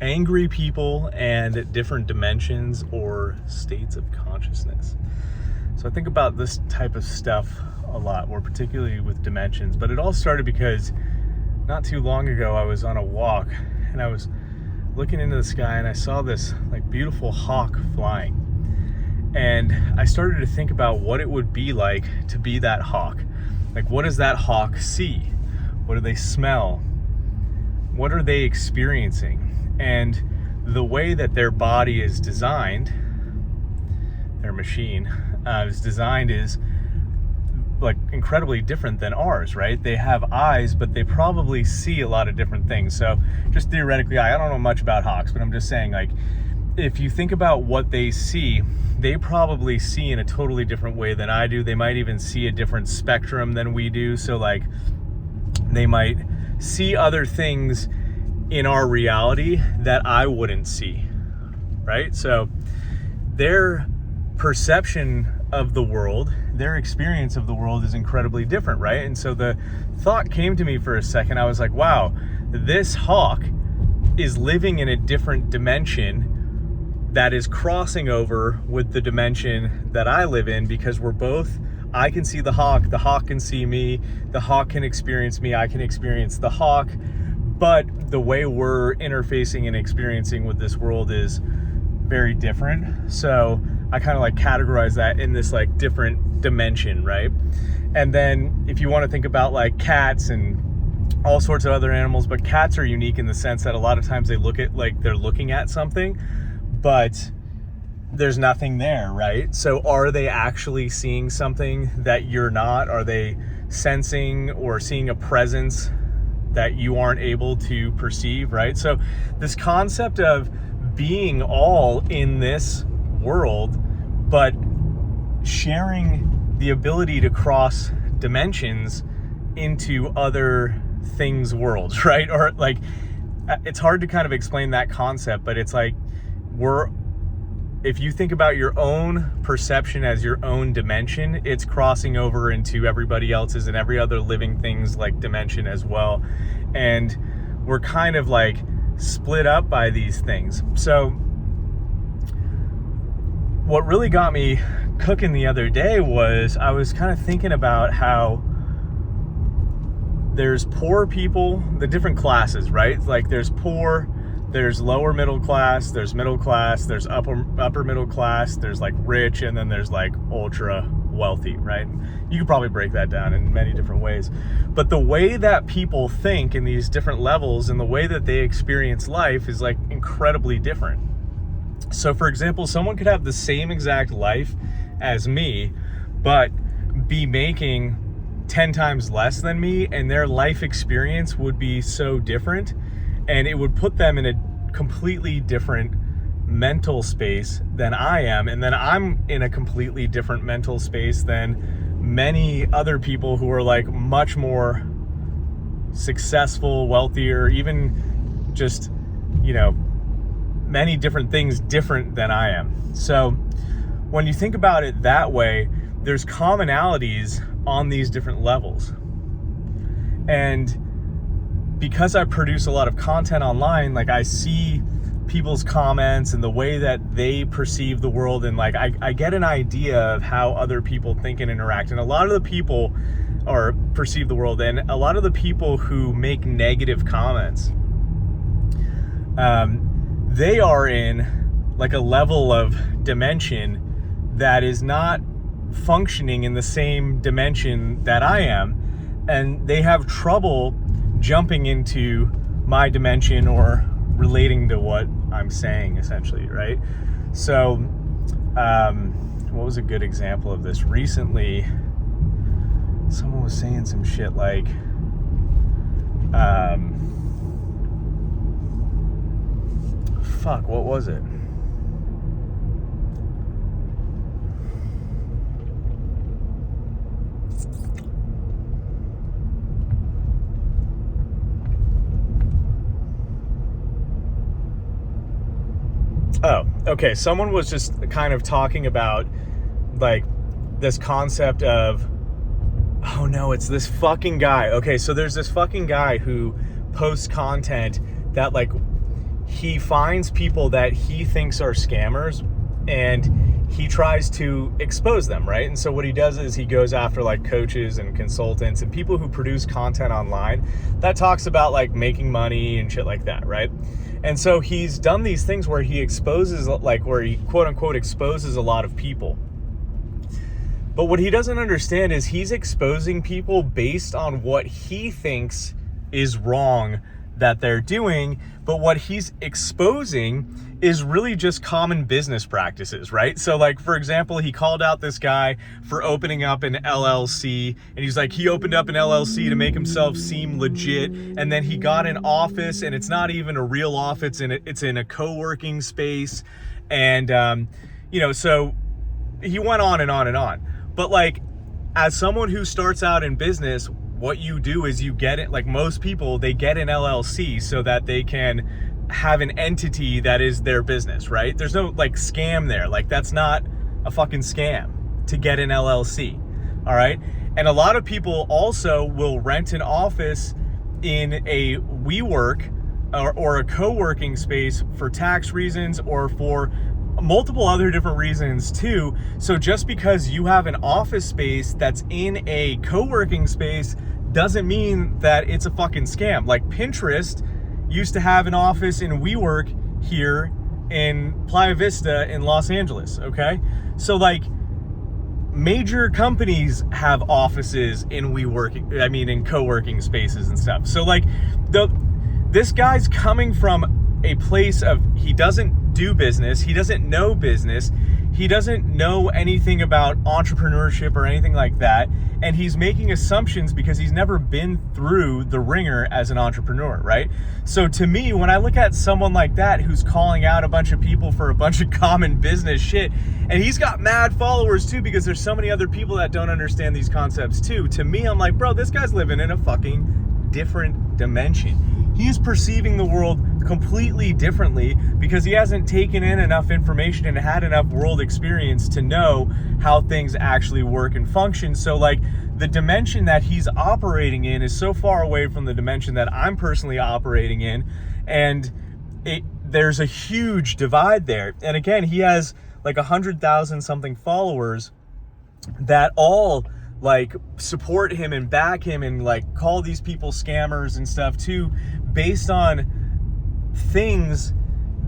angry people and different dimensions or states of consciousness. So I think about this type of stuff a lot, more particularly with dimensions. But it all started because not too long ago I was on a walk and I was looking into the sky and I saw this like beautiful hawk flying. And I started to think about what it would be like to be that hawk. Like, what does that hawk see? What do they smell? What are they experiencing? And the way that their body is designed, their machine is designed is like incredibly different than ours, right? They have eyes, but they probably see a lot of different things. So just theoretically, I don't know much about hawks, but I'm just saying, like, if you think about what they see, they probably see in a totally different way than I do. They might even see a different spectrum than we do. So like, they might see other things in our reality that I wouldn't see, right? So their perception of the world, their experience of the world is incredibly different, right? And so the thought came to me for a second. I was like, wow, this hawk is living in a different dimension that is crossing over with the dimension that I live in, because we're both, I can see the hawk can see me, the hawk can experience me, I can experience the hawk, but the way we're interfacing and experiencing with this world is very different. So I kind of like categorize that in this like different dimension, right? And then if you want to think about like cats and all sorts of other animals, but cats are unique in the sense that a lot of times they look at like they're looking at something, but there's nothing there, right? So are they actually seeing something that you're not? Are they sensing or seeing a presence that you aren't able to perceive, right? So this concept of being all in this world, but sharing the ability to cross dimensions into other things worlds, right? Or like, it's hard to kind of explain that concept, but it's like, if you think about your own perception as your own dimension, it's crossing over into everybody else's and every other living thing's like dimension as well. And we're kind of like split up by these things. So what really got me cooking the other day was I was kind of thinking about how there's poor people, the different classes, right? Like there's poor, there's lower middle class, there's upper middle class, there's like rich, and then there's like ultra wealthy, right? You could probably break that down in many different ways. But the way that people think in these different levels and the way that they experience life is like incredibly different. So for example, someone could have the same exact life as me, but be making 10 times less than me, and their life experience would be so different. And it would put them in a completely different mental space than I am. And then I'm in a completely different mental space than many other people who are like much more successful, wealthier, even just, you know, many different things different than I am. So when you think about it that way, there's commonalities on these different levels. And because I produce a lot of content online, like I see people's comments and the way that they perceive the world, and like I get an idea of how other people think and interact. And a lot of the people or perceive the world, and a lot of the people who make negative comments, they are in like a level of dimension that is not functioning in the same dimension that I am, and they have trouble jumping into my dimension or relating to what I'm saying, essentially, right? So what was a good example of this? Recently, someone was saying some shit like what was it? Oh, okay. Someone was just kind of talking about like this concept of, oh no, it's this fucking guy. Okay, so there's this fucking guy who posts content that like he finds people that he thinks are scammers and he tries to expose them, right? And so what he does is he goes after like coaches and consultants and people who produce content online that talks about like making money and shit like that, right? And so he's done these things where he exposes, like where he quote unquote exposes a lot of people. But what he doesn't understand is he's exposing people based on what he thinks is wrong that they're doing, but what he's exposing is really just common business practices, right? So like, for example, he called out this guy for opening up an LLC, and he's like, he opened up an LLC to make himself seem legit, and then he got an office, and it's not even a real office, it's in a co-working space, and so he went on and on and on. But like, as someone who starts out in business, what you do is you get it, like most people, they get an LLC so that they can have an entity that is their business, right? There's no like scam there. Like that's not a fucking scam to get an LLC, all right? And a lot of people also will rent an office in a WeWork or a co-working space for tax reasons or for multiple other different reasons too. So just because you have an office space that's in a co-working space doesn't mean that it's a fucking scam. Like Pinterest used to have an office in WeWork here in Playa Vista in Los Angeles, okay? So like major companies have offices in in co-working spaces and stuff. So like this guy's coming from a place of, he doesn't do business, he doesn't know business, he doesn't know anything about entrepreneurship or anything like that, and he's making assumptions because he's never been through the ringer as an entrepreneur, right? So to me, when I look at someone like that who's calling out a bunch of people for a bunch of common business shit, and he's got mad followers too because there's so many other people that don't understand these concepts too, to me, I'm like, bro, this guy's living in a fucking different dimension. He's perceiving the world completely differently because he hasn't taken in enough information and had enough world experience to know how things actually work and function. So like the dimension that he's operating in is so far away from the dimension that I'm personally operating in, and there's a huge divide there. And again, he has like 100,000 something followers that all like support him and back him and like call these people scammers and stuff too, based on things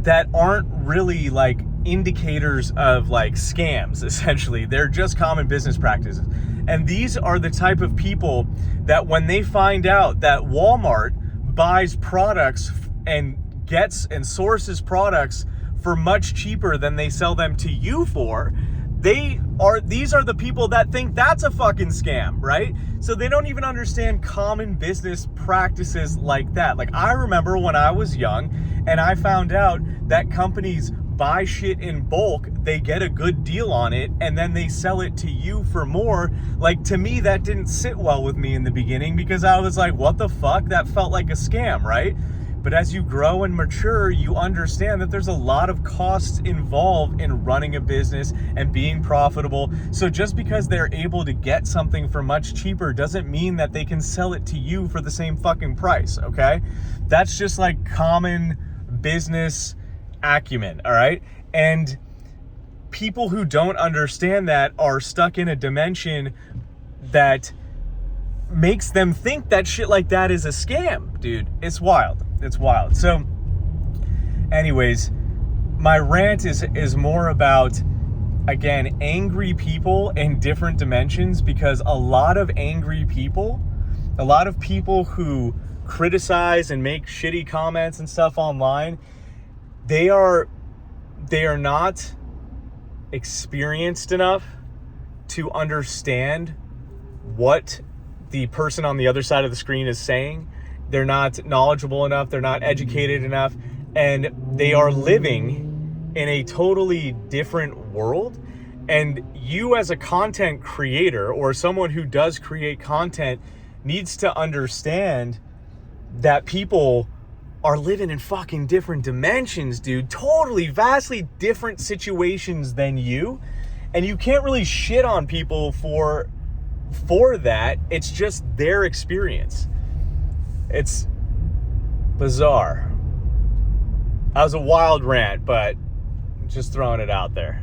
that aren't really like indicators of like scams. Essentially, they're just common business practices. And these are the type of people that when they find out that Walmart buys products and gets and sources products for much cheaper than they sell them to you for, these are the people that think that's a fucking scam, right? So they don't even understand common business practices like that. Like I remember when I was young and I found out that companies buy shit in bulk, they get a good deal on it, and then they sell it to you for more. Like to me, that didn't sit well with me in the beginning because I was like, what the fuck? That felt like a scam, right? But as you grow and mature, you understand that there's a lot of costs involved in running a business and being profitable. So just because they're able to get something for much cheaper doesn't mean that they can sell it to you for the same fucking price, okay? That's just like common business acumen, all right? And people who don't understand that are stuck in a dimension that makes them think that shit like that is a scam, dude. It's wild. It's wild. So anyways, my rant is more about, again, angry people in different dimensions, because a lot of angry people, a lot of people who criticize and make shitty comments and stuff online, they are not experienced enough to understand what the person on the other side of the screen is saying. They're not knowledgeable enough, they're not educated enough, and they are living in a totally different world. And you as a content creator or someone who does create content needs to understand that people are living in fucking different dimensions, dude. Totally, vastly different situations than you. And you can't really shit on people for that. It's just their experience. It's bizarre. That was a wild rant, but just throwing it out there.